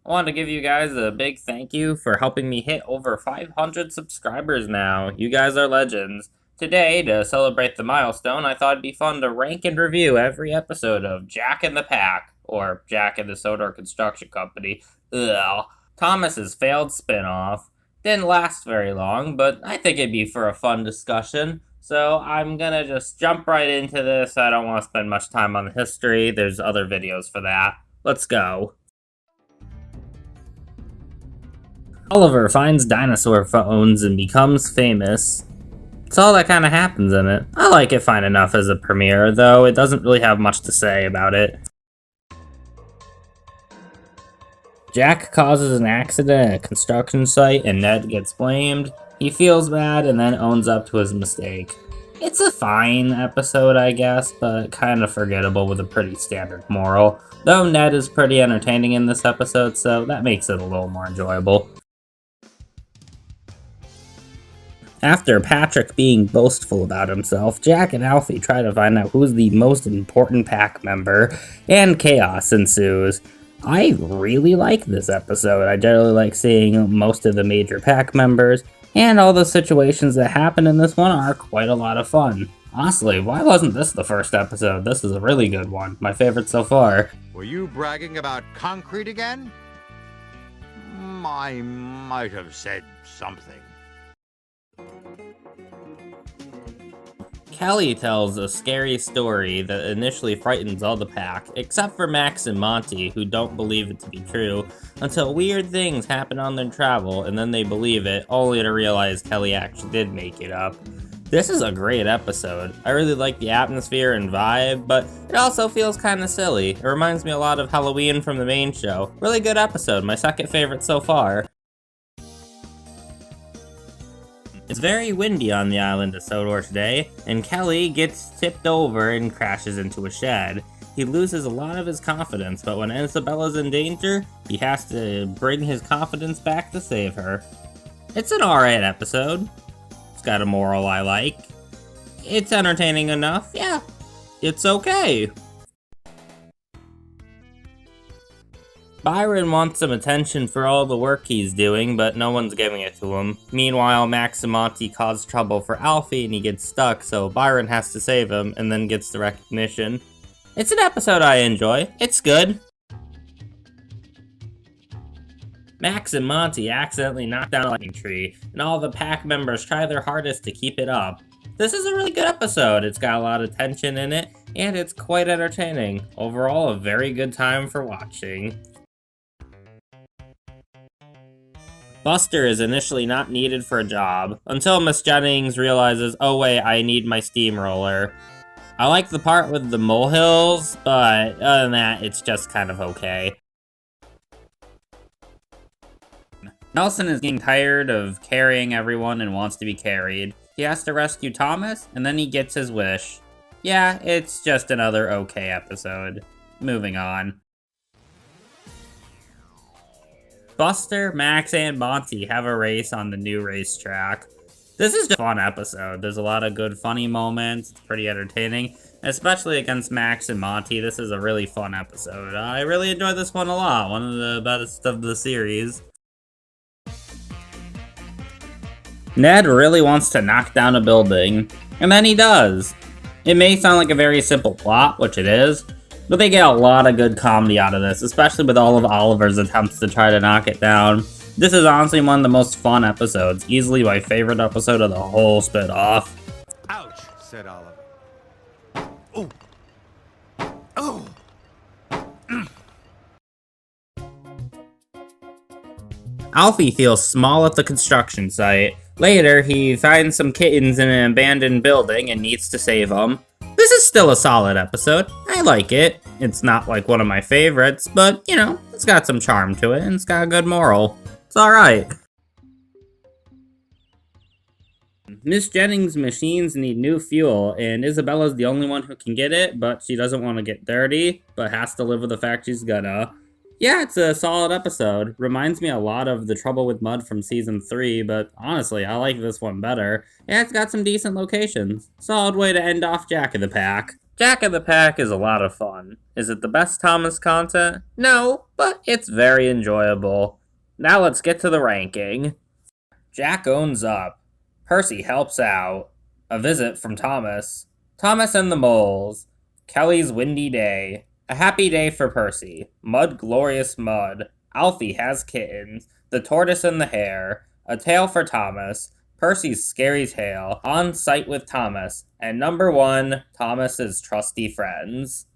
I wanted to give you guys a big thank you for helping me hit over 500 subscribers now. You guys are legends. Today, to celebrate the milestone, I thought it'd be fun to rank and review every episode of Jack and the Pack, or Jack and the Sodor Construction Company. Ugh. Thomas's failed spin-off. Didn't last very long, but I think it'd be for a fun discussion. So I'm gonna just jump right into this. I don't want to spend much time on the history. There's other videos for that. Let's go. Oliver finds dinosaur phones and becomes famous. That's all that kind of happens in it. I like it fine enough as a premiere, though it doesn't really have much to say about it. Jack causes an accident at a construction site and Ned gets blamed. He feels bad and then owns up to his mistake. It's a fine episode, I guess, but kind of forgettable with a pretty standard moral. Though Ned is pretty entertaining in this episode, so that makes it a little more enjoyable. After Patrick being boastful about himself, Jack and Alfie try to find out who's the most important pack member, and chaos ensues. I really like this episode. I generally like seeing most of the major pack members, and all the situations that happen in this one are quite a lot of fun. Honestly, why wasn't this the first episode? This is a really good one. My favorite so far. Were you bragging about concrete again? I might have said something. Kelly tells a scary story that initially frightens all the pack, except for Max and Monty, who don't believe it to be true, until weird things happen on their travel, and then they believe it, only to realize Kelly actually did make it up. This is a great episode. I really like the atmosphere and vibe, but it also feels kinda silly. It reminds me a lot of Halloween from the main show. Really good episode, my second favorite so far. It's very windy on the island of Sodor today, and Kelly gets tipped over and crashes into a shed. He loses a lot of his confidence, but when Isabella's in danger, he has to bring his confidence back to save her. It's an alright episode. It's got a moral I like. It's entertaining enough, yeah. It's okay. Byron wants some attention for all the work he's doing, but no one's giving it to him. Meanwhile, Max and Monty cause trouble for Alfie and he gets stuck, so Byron has to save him and then gets the recognition. It's an episode I enjoy. It's good. Max and Monty accidentally knock down a lightning tree, and all the pack members try their hardest to keep it up. This is a really good episode. It's got a lot of tension in it, and it's quite entertaining. Overall, a very good time for watching. Buster is initially not needed for a job, until Miss Jennings realizes, oh wait, I need my steamroller. I like the part with the molehills, but other than that, it's just kind of okay. Nelson is getting tired of carrying everyone and wants to be carried. He has to rescue Thomas, and then he gets his wish. Yeah, it's just another okay episode. Moving on. Buster, Max, and Monty have a race on the new racetrack. This is just a fun episode. There's a lot of good funny moments. It's pretty entertaining, especially against Max and Monty. This is a really fun episode. I really enjoyed this one a lot. One of the best of the series. Ned really wants to knock down a building, and then he does. It may sound like a very simple plot, which it is, but they get a lot of good comedy out of this, especially with all of Oliver's attempts to try to knock it down. This is honestly one of the most fun episodes, easily my favorite episode of the whole spin-off. Ouch, said Oliver. Oh. Oh. Alfie feels small at the construction site. Later, he finds some kittens in an abandoned building and needs to save them. This is still a solid episode. I like it. It's not like one of my favorites, but, you know, it's got some charm to it and it's got a good moral. It's alright. Miss Jennings' machines need new fuel, and Isabella's the only one who can get it, but she doesn't want to get dirty, but has to live with the fact she's gonna. Yeah, it's a solid episode. Reminds me a lot of The Trouble with Mud from Season 3, but honestly, I like this one better. Yeah, it's got some decent locations. Solid way to end off Jack in the Pack. Jack of the Pack is a lot of fun. Is it the best Thomas content? No, but it's very enjoyable. Now let's get to the ranking. Jack owns up. Percy helps out. A visit from Thomas. Thomas and the Moles. Kelly's windy day. A happy day for Percy. Mud glorious mud. Alfie has kittens. The tortoise and the hare. A tale for Thomas. Percy's scary tale. On site with Thomas. And number one, Thomas's trusty friends.